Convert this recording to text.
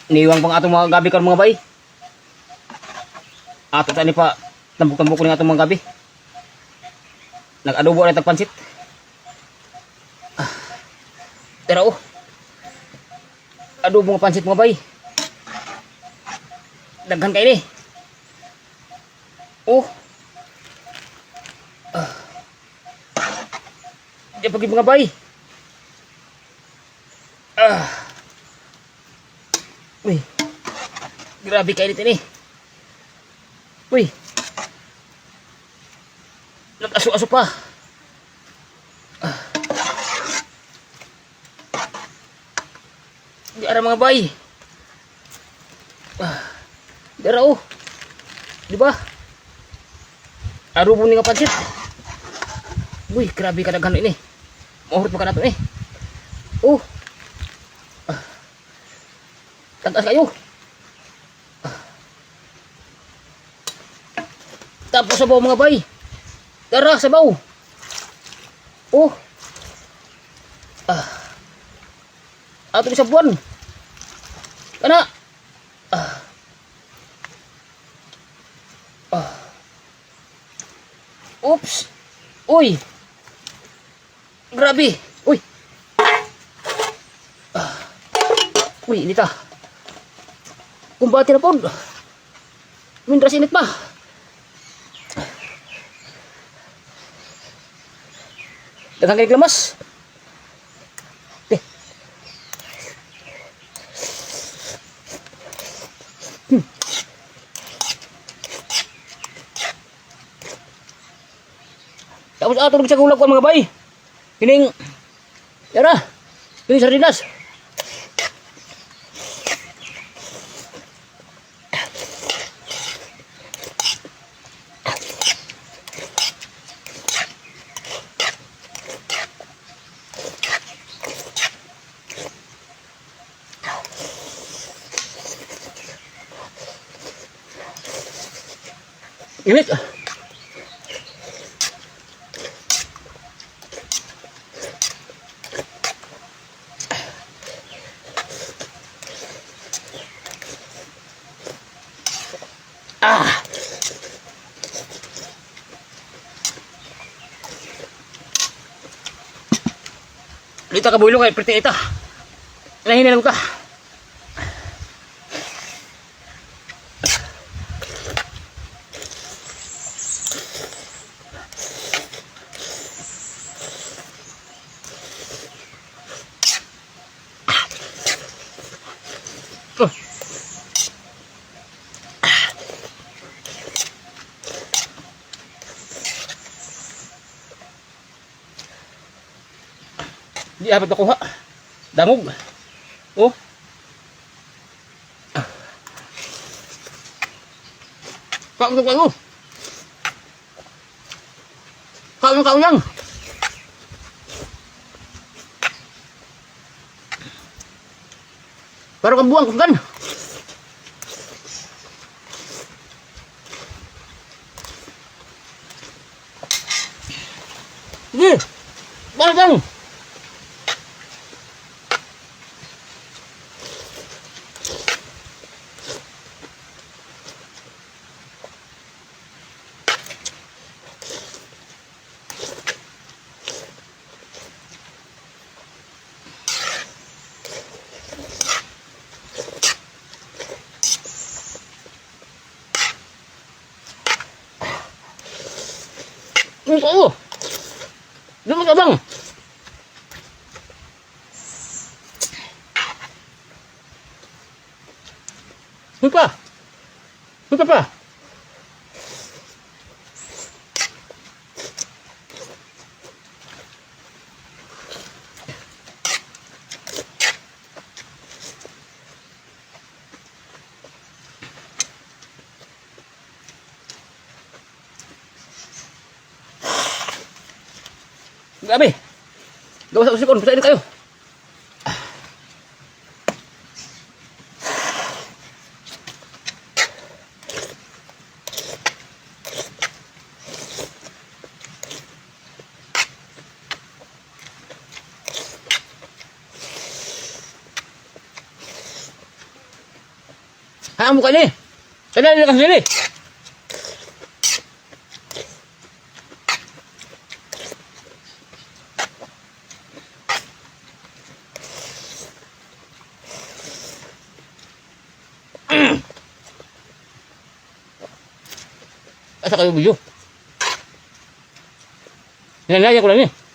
Niwang pang atong mga gabi karon mga bay. Ato tani pa tambok-tambok ning atong mga gabi. Nag-adobo na tagpansit. Pero adobo nga pansit mga bay. Daghan kay ni. Oh. Di pagi mga bay. Uy. Grabe kay nito ni. Uy. Nag-aso-aso pa. Di ara mga bay. Di ara oh. Di ba? Adobo ni nga pansit. Uy, grabe kadaghan ini. Mahurot pa ka nato ni. Oh. Tatas kayo. Tapos sabaw mga bay. Tara, sabaw. Oh. Ato ni sabuan. Kana. Oops. Uy. Grabe. Uy. Uy, ini ta. Kumbati na po. Mindras init pa. Daghang kay glamas. Tapos ato sa gulak ko mga bay. Kining yara. Kining sardinas. Init. Dito ka bulo kay pretty ita. Nahininam ka. Di apat nakuha. Damog. Oh. Kaon. Kaon yang. Baru kebuang kan. Ni. Barang. Oh, dulu ka bang? Lupa pa. Grabe. Gawa sa usikon, pasain kayo. Haan mo ka ni. Sadali ka sili. Asa kayo video? Hinalayan ko lang eh.